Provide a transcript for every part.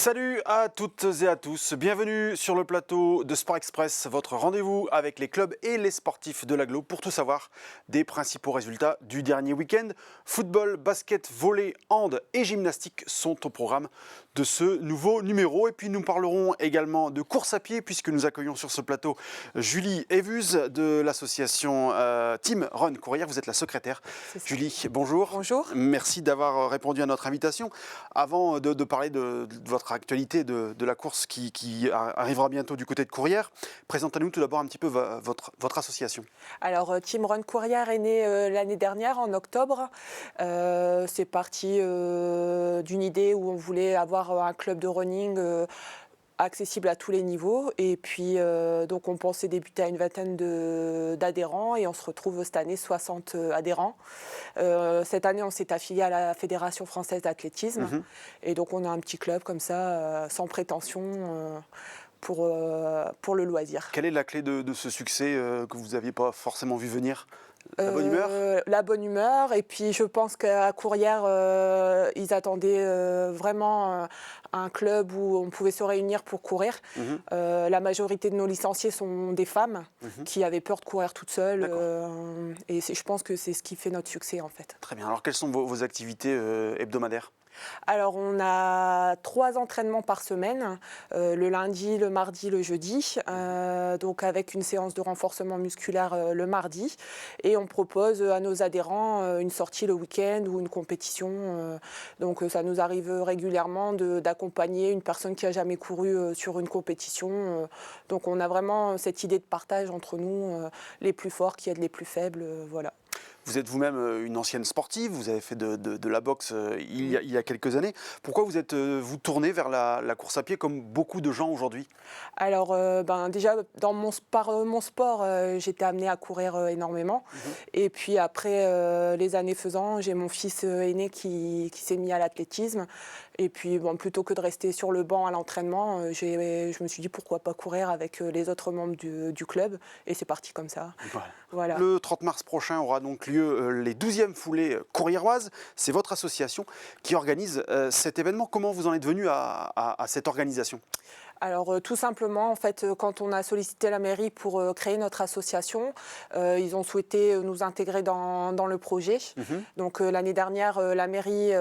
Salut à toutes et à tous, bienvenue sur le plateau de Sport Express, votre rendez-vous avec les clubs et les sportifs de l'agglo pour tout savoir des principaux résultats du dernier week-end. Football, basket, volley, hand et gymnastique sont au programme de ce nouveau numéro. Et puis nous parlerons également de course à pied puisque nous accueillons sur ce plateau Julie Evuz de l'association Team Run Courrières. Vous êtes la secrétaire. Julie, bonjour. Bonjour. Merci d'avoir répondu à notre invitation. Avant de parler de votre actualité de la course qui arrivera bientôt du côté de Courrières, présentez-nous tout d'abord un petit peu votre association. Alors, Team Run Courrières est né l'année dernière, en octobre. C'est parti d'une idée où on voulait avoir un club de running accessible à tous les niveaux. Et puis, donc, on pensait débuter à une vingtaine d'adhérents et on se retrouve cette année 60 adhérents. Cette année, on s'est affilié à la Fédération française d'athlétisme. Et donc, on a un petit club comme ça, sans prétention. Pour le loisir. Quelle est la clé de ce succès que vous n'aviez pas forcément vu venir ? La bonne humeur ? La bonne humeur. Et puis je pense qu'à Courrières, ils attendaient vraiment un club où on pouvait se réunir pour courir. La majorité de nos licenciés sont des femmes qui avaient peur de courir toutes seules. Et je pense que c'est ce qui fait notre succès en fait. Très bien. Alors quelles sont vos activités hebdomadaires ? Alors, on a 3 entraînements par semaine, le lundi, le mardi, le jeudi, donc avec une séance de renforcement musculaire le mardi. Et on propose à nos adhérents une sortie le week-end ou une compétition. Donc, ça nous arrive régulièrement d'accompagner une personne qui n'a jamais couru sur une compétition. Donc, on a vraiment cette idée de partage entre nous, les plus forts qui aident les plus faibles, voilà. Vous êtes vous-même une ancienne sportive, vous avez fait de la boxe il y a quelques années. Pourquoi vous êtes vous tournez vers la course à pied comme beaucoup de gens aujourd'hui ? Alors, déjà, dans mon sport, j'étais amenée à courir énormément. Et puis après, les années faisant, j'ai mon fils aîné qui s'est mis à l'athlétisme. Et puis, plutôt que de rester sur le banc à l'entraînement, je me suis dit pourquoi pas courir avec les autres membres du club. Et c'est parti comme ça. Voilà. Le 30 mars prochain aura donc lieu les 12e foulées courriéroises. C'est votre association qui organise cet événement. Comment vous en êtes venu à cette organisation ? Alors tout simplement, en fait, quand on a sollicité la mairie pour créer notre association, ils ont souhaité nous intégrer dans le projet. Donc l'année dernière, la mairie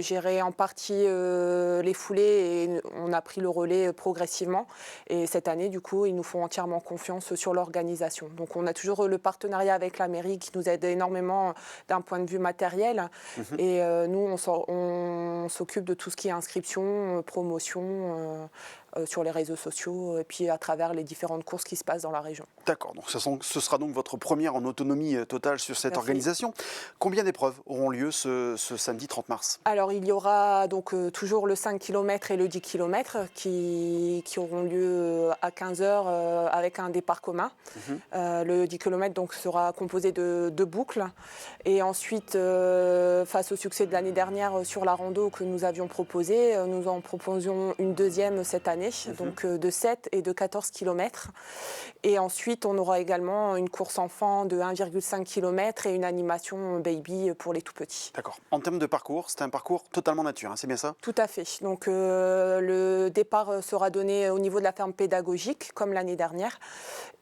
gérait en partie les foulées et on a pris le relais progressivement. Et cette année, du coup, ils nous font entièrement confiance sur l'organisation. Donc on a toujours le partenariat avec la mairie qui nous aide énormément d'un point de vue matériel. Et nous, on s'occupe de tout ce qui est inscription, promotion, sur les réseaux sociaux et puis à travers les différentes courses qui se passent dans la région. D'accord, donc ce sera donc votre première en autonomie totale sur cette organisation. Combien d'épreuves auront lieu ce samedi 30 mars ? Alors il y aura donc toujours le 5 km et le 10 km qui auront lieu à 15h avec un départ commun. Le 10 km donc sera composé de 2 boucles. Et ensuite, face au succès de l'année dernière sur la rando que nous avions proposé, nous en proposions une deuxième cette année. Donc de 7 et de 14 km. Et ensuite, on aura également une course enfant de 1,5 km et une animation baby pour les tout-petits. D'accord. En termes de parcours, c'est un parcours totalement nature, hein, c'est bien ça ? Tout à fait. Donc le départ sera donné au niveau de la ferme pédagogique, comme l'année dernière.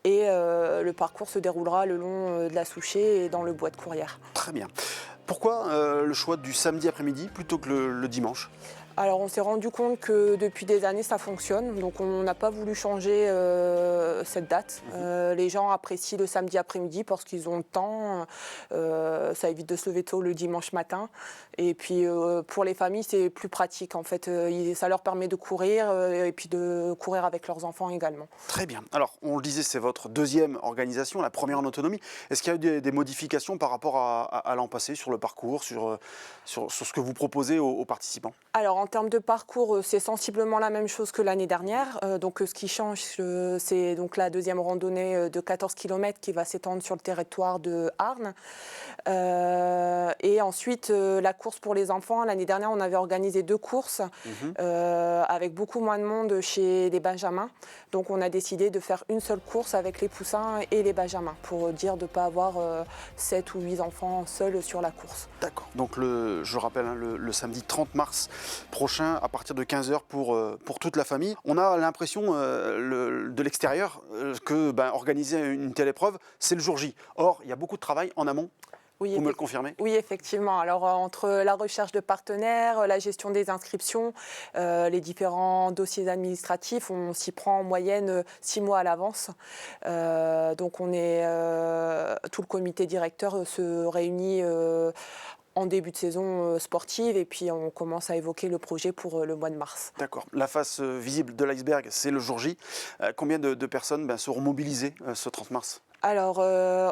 Et le parcours se déroulera le long de la Souchet et dans le bois de Courrières. Très bien. Pourquoi le choix du samedi après-midi plutôt que le dimanche ? Alors on s'est rendu compte que depuis des années ça fonctionne, donc on n'a pas voulu changer cette date. Les gens apprécient le samedi après-midi parce qu'ils ont le temps, ça évite de se lever tôt le dimanche matin. Et puis pour les familles c'est plus pratique en fait, ça leur permet de courir et puis de courir avec leurs enfants également. Très bien, alors on le disait c'est votre deuxième organisation, la première en autonomie. Est-ce qu'il y a eu des modifications par rapport à l'an passé sur le parcours, sur ce que vous proposez aux participants ? Alors en termes de parcours, c'est sensiblement la même chose que l'année dernière. Donc ce qui change, c'est donc la deuxième randonnée de 14 km qui va s'étendre sur le territoire de Arnes. Et ensuite, la course pour les enfants. L'année dernière, on avait organisé 2 courses avec beaucoup moins de monde chez les benjamins. Donc on a décidé de faire une seule course avec les poussins et les benjamins pour dire de ne pas avoir 7 ou 8 enfants seuls sur la course. D'accord. Donc je rappelle, hein, le samedi 30 mars, prochain à partir de 15 h pour toute la famille. On a l'impression de l'extérieur que organiser une telle épreuve, c'est le jour J. Or, il y a beaucoup de travail en amont. Oui, vous me le confirmez? Oui, effectivement. Alors, entre la recherche de partenaires, la gestion des inscriptions, les différents dossiers administratifs, on s'y prend en moyenne 6 mois à l'avance. Donc, tout le comité directeur se réunit en début de saison sportive et puis on commence à évoquer le projet pour le mois de mars. D'accord. La face visible de l'iceberg, c'est le jour J. Combien de personnes seront mobilisées ce 30 mars? Alors,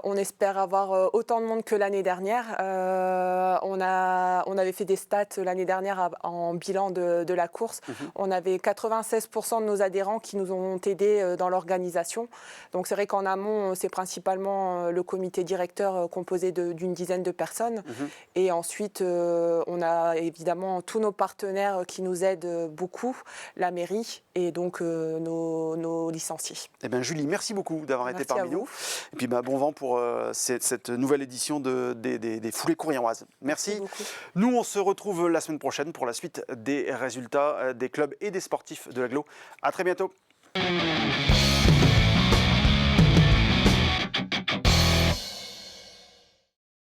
on espère avoir autant de monde que l'année dernière. On avait fait des stats l'année dernière en bilan de la course. On avait 96% de nos adhérents qui nous ont aidés dans l'organisation. Donc, c'est vrai qu'en amont, c'est principalement le comité directeur composé d'une dizaine de personnes. Et ensuite, on a évidemment tous nos partenaires qui nous aident beaucoup, la mairie et donc nos licenciés. Eh bien, Julie, merci beaucoup d'avoir été parmi nous. Et puis bon vent pour cette nouvelle édition des foulées courriéroises. Merci. Nous, on se retrouve la semaine prochaine pour la suite des résultats des clubs et des sportifs de l'agglo. À très bientôt.